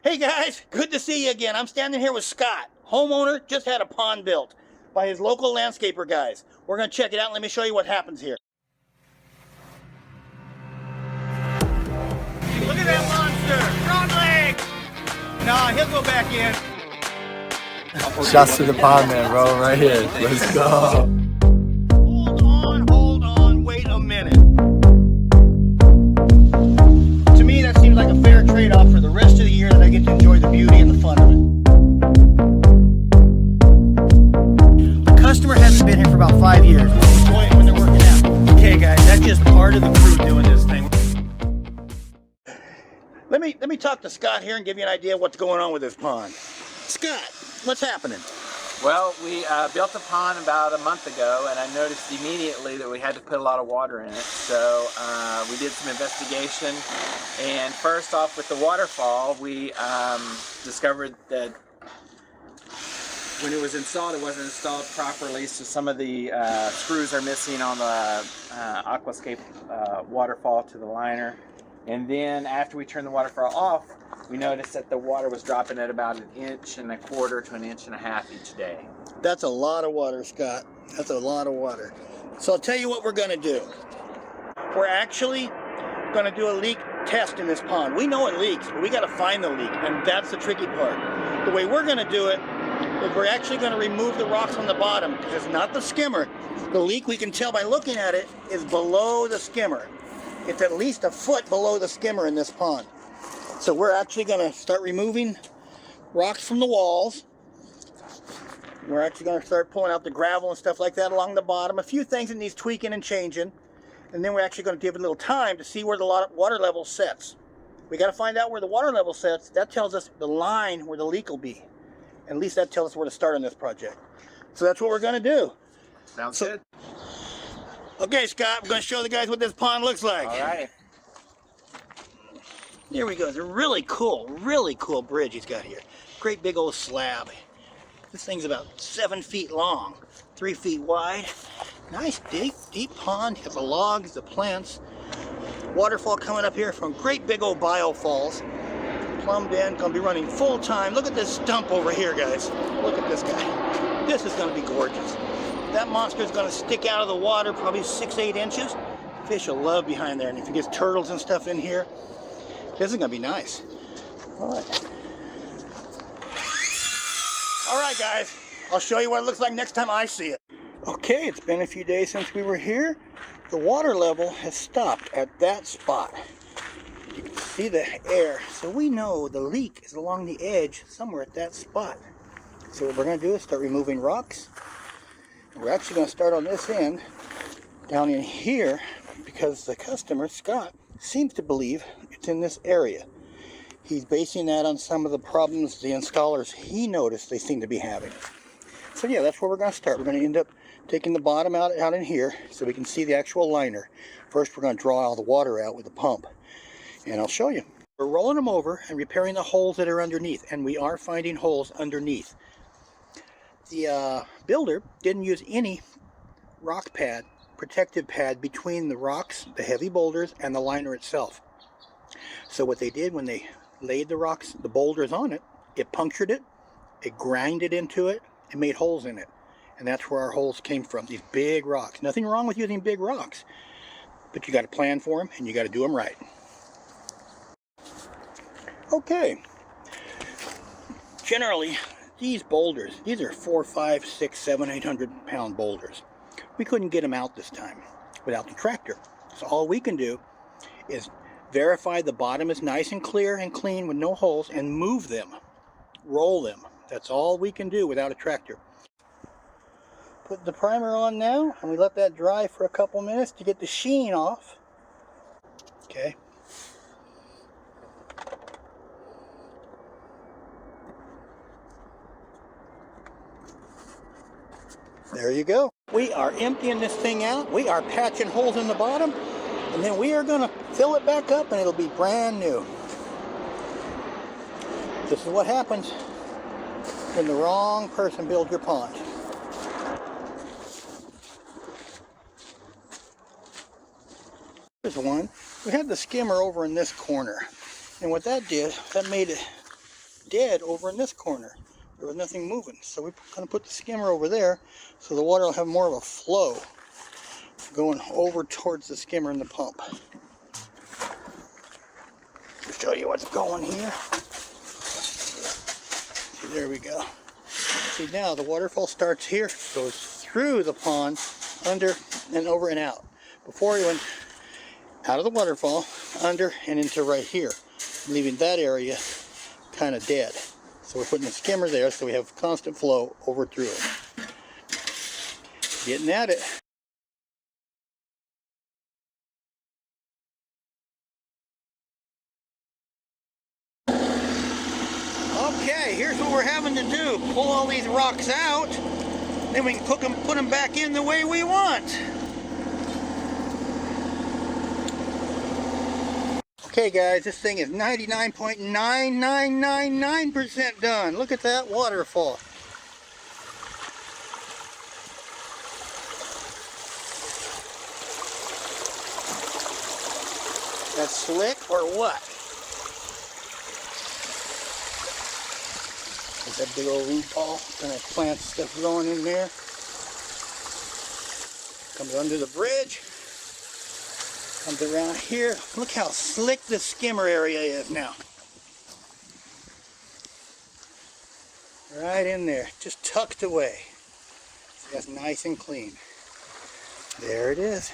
Hey guys, good to see you again. I'm standing here with Scott, homeowner, just had a pond built by his local landscaper guys. We're gonna check it out and let me show you what happens here. Look at that monster, front legs! Nah, he'll go back in. Shouts to the Pondman, bro, right here. Let's go. Hold on, wait a minute. To me, that seems like a fair trade-off for the rest of the year that I get to enjoy the beauty and the fun of it. The customer hasn't been here for about 5 years. Enjoy it when they're working out. Okay, guys, that's just part of the crew doing this thing. Let me talk to Scott here and give you an idea of what's going on with this pond. Scott, what's happening? Well, we built a pond about a month ago, and I noticed immediately that we had to put a lot of water in it. So we did some investigation, and first off with the waterfall, we discovered that when it was installed, it wasn't installed properly, so some of the screws are missing on the aquascape waterfall to the liner. And then after we turned the waterfall off, we noticed that the water was dropping at about 1.25 inches to 1.5 inches each day. That's a lot of water, Scott. That's a lot of water. So I'll tell you what we're going to do. We're actually going to do a leak test in this pond. We know it leaks, but we got to find the leak, and that's the tricky part. The way we're going to do it is we're actually going to remove the rocks on the bottom, because it's not the skimmer. The leak, we can tell by looking at it, is below the skimmer. It's at least a foot below the skimmer in this pond. So we're actually going to start removing rocks from the walls. We're actually going to start pulling out the gravel and stuff like that along the bottom. A few things that needs tweaking and changing. And then we're actually going to give it a little time to see where the water level sets. We got to find out where the water level sets. That tells us the line where the leak will be. At least that tells us where to start on this project. So that's what we're going to do. Sounds good. Okay, Scott, we're going to show the guys what this pond looks like. All right. Here we go. It's a really cool bridge he's got here. Great big old slab. This thing's about 7 feet long, 3 feet wide. Nice deep pond. Has the logs, the plants. Waterfall coming up here from great big old bio falls. Plumbed in, gonna be running full time. Look at this stump over here, guys. Look at this guy. This is gonna be gorgeous. That monster is gonna stick out of the water probably 6-8 inches. Fish will love behind there, and if you get turtles and stuff in here, this is gonna be nice. All right, guys. I'll show you what it looks like next time I see it. Okay, it's been a few days since we were here. The water level has stopped at that spot. You can see the air, so we know the leak is along the edge somewhere at that spot. So what we're gonna do is start removing rocks. We're actually gonna start on this end, down in here, because the customer, Scott, seems to believe it's in this area. He's basing that on some of the problems the installers he noticed they seem to be having. So yeah, that's where we're going to start. We're going to end up taking the bottom out in here so we can see the actual liner. First, we're going to draw all the water out with the pump, and I'll show you. We're rolling them over and repairing the holes that are underneath, and we are finding holes underneath. The builder didn't use any rock pad, protective pad between the rocks, the heavy boulders, and the liner itself. So what they did when they laid the rocks, the boulders on it, it punctured it, it grinded into it, and made holes in it. And that's where our holes came from, these big rocks. Nothing wrong with using big rocks, but you got to plan for them and you got to do them right. Okay. Generally, these boulders, these are 4, 5, 6, 7, 800 pound boulders. We couldn't get them out this time without the tractor. So all we can do is verify the bottom is nice and clear and clean with no holes and move them, roll them. That's all we can do without a tractor. Put the primer on now, and we let that dry for a couple minutes to get the sheen off. Okay. There you go. We are emptying this thing out. We are patching holes in the bottom, and then we are going to fill it back up, and it'll be brand new. This is what happens when the wrong person builds your pond. Here's one. We had the skimmer over in this corner, and what that did, that made it dead over in this corner. There was nothing moving. So we're going to put the skimmer over there so the water will have more of a flow going over towards the skimmer and the pump. To show you what's going here. See, there we go. See, now the waterfall starts here, goes through the pond, under and over and out. Before it went out of the waterfall, under and into right here, leaving that area kind of dead. So we're putting the skimmer there so we have constant flow over through it. Getting at it. Okay, here's what we're having to do. Pull all these rocks out, then we can put them back in the way we want. Okay guys, this thing is 99.9999% done. Look at that waterfall. That's slick or what? There's that big old root ball. Gonna plant stuff growing in there. Comes under the bridge. Comes around here. Look how slick the skimmer area is now. Right in there, just tucked away. So that's nice and clean. There it is.